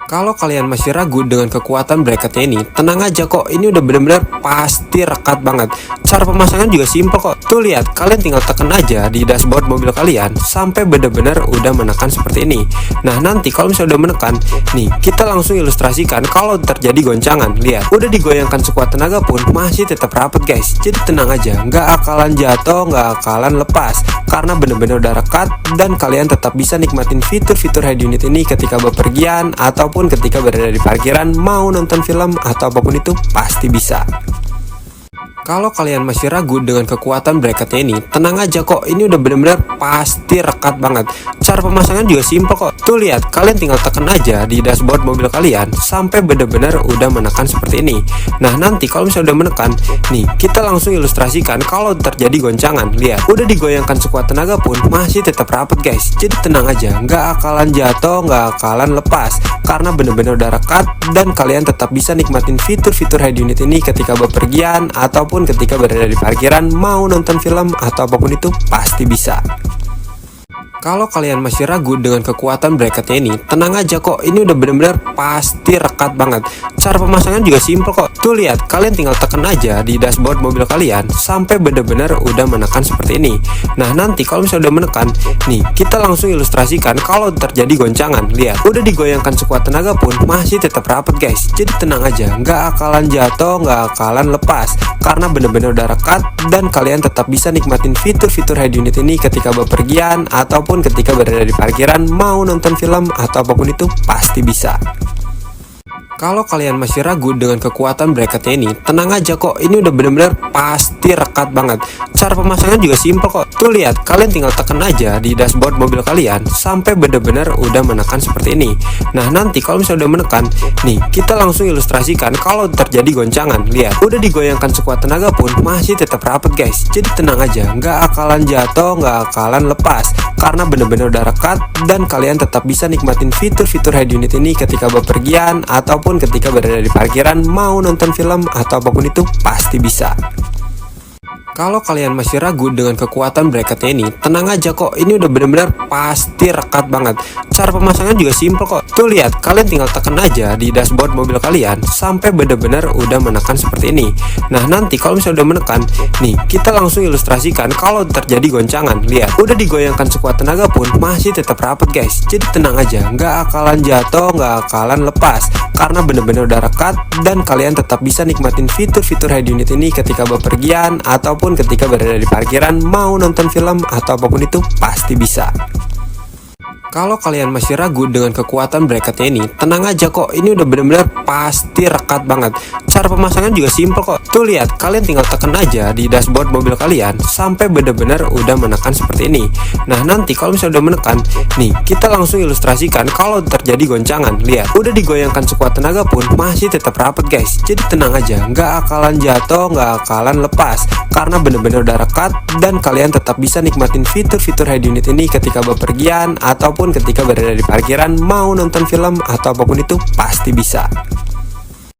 Kalau kalian masih ragu dengan kekuatan bracketnya ini, tenang aja kok, ini udah bener-bener pasti rekat banget. Cara pemasangan juga simple kok. Tuh lihat, kalian tinggal tekan aja di dashboard mobil kalian sampai bener-bener udah menekan seperti ini. Nah, nanti kalau misalnya udah menekan, nih kita langsung ilustrasikan kalau terjadi goncangan. Lihat, udah digoyangkan sekuat tenaga pun masih tetap rapet guys. Jadi tenang aja, nggak akalan jatuh, nggak akalan lepas, karena bener-bener udah rekat dan kalian tetap bisa nikmatin fitur-fitur head unit ini ketika bepergian ataupun ketika berada di parkiran, mau nonton film atau apapun itu pasti bisa. Kalau kalian masih ragu dengan kekuatan bracketnya ini, tenang aja kok, ini udah bener-bener pasti rekat banget. Cara pemasangan juga simple kok. Tuh lihat, kalian tinggal tekan aja di dashboard mobil kalian sampai bener-bener udah menekan seperti ini. Nah, nanti kalau misalnya udah menekan, nih kita langsung ilustrasikan kalau terjadi goncangan. Lihat, udah digoyangkan sekuat tenaga pun masih tetap rapet guys. Jadi tenang aja, nggak akalan jatuh, nggak akalan lepas, karena bener-bener udah rekat dan kalian tetap bisa nikmatin fitur-fitur head unit ini ketika bepergian ataupun ketika berada di parkiran, mau nonton film atau apapun itu pasti bisa. Kalau kalian masih ragu dengan kekuatan bracketnya ini, tenang aja kok, ini udah bener-bener pasti rekat banget. Cara pemasangan juga simple kok. Tuh lihat, kalian tinggal tekan aja di dashboard mobil kalian sampai bener-bener udah menekan seperti ini. Nah, nanti kalau misalnya udah menekan, nih kita langsung ilustrasikan kalau terjadi goncangan. Lihat, udah digoyangkan sekuat tenaga pun masih tetap rapet guys. Jadi tenang aja, nggak akalan jatuh, nggak akalan lepas, karena bener-bener udah rekat dan kalian tetap bisa nikmatin fitur-fitur head unit ini ketika bepergian ataupun ketika berada di parkiran, mau nonton film atau apapun itu pasti bisa. Kalau kalian masih ragu dengan kekuatan bracketnya ini, tenang aja kok, ini udah bener-bener pasti rekat banget. Cara pemasangan juga simple kok. Tuh lihat, kalian tinggal tekan aja di dashboard mobil kalian sampai bener-bener udah menekan seperti ini. Nah, nanti kalau misalnya udah menekan, nih kita langsung ilustrasikan kalau terjadi goncangan. Lihat, udah digoyangkan sekuat tenaga pun masih tetap rapet guys. Jadi tenang aja, nggak akalan jatuh, nggak akalan lepas, karena bener-bener udah rekat dan kalian tetap bisa nikmatin fitur-fitur head unit ini ketika bepergian ataupun ketika berada di parkiran, mau nonton film atau apapun itu pasti bisa. Kalau kalian masih ragu dengan kekuatan bracketnya ini, tenang aja kok, ini udah bener-bener pasti rekat banget. Cara pemasangan juga simple kok. Tuh lihat, kalian tinggal tekan aja di dashboard mobil kalian sampai bener-bener udah menekan seperti ini. Nah, nanti kalau misalnya udah menekan, nih kita langsung ilustrasikan kalau terjadi goncangan. Lihat, udah digoyangkan sekuat tenaga pun masih tetap rapet guys. Jadi tenang aja, nggak akalan jatuh, nggak akalan lepas, karena bener-bener udah rekat dan kalian tetap bisa nikmatin fitur-fitur head unit ini ketika bepergian ataupun ketika berada di parkiran, mau nonton film atau apapun itu pasti bisa. Kalau kalian masih ragu dengan kekuatan bracketnya ini, tenang aja kok, ini udah bener-bener pasti rekat banget. Cara pemasangan juga simple kok. Tuh lihat, kalian tinggal tekan aja di dashboard mobil kalian sampai bener-bener udah menekan seperti ini. Nah, nanti kalau misalnya udah menekan, nih kita langsung ilustrasikan kalau terjadi goncangan. Lihat, udah digoyangkan sekuat tenaga pun masih tetap rapet guys. Jadi tenang aja, nggak akalan jatuh, nggak akalan lepas, karena bener-bener udah rekat dan kalian tetap bisa nikmatin fitur-fitur head unit ini ketika bepergian ataupun ketika berada di parkiran, mau nonton film atau apapun itu pasti bisa.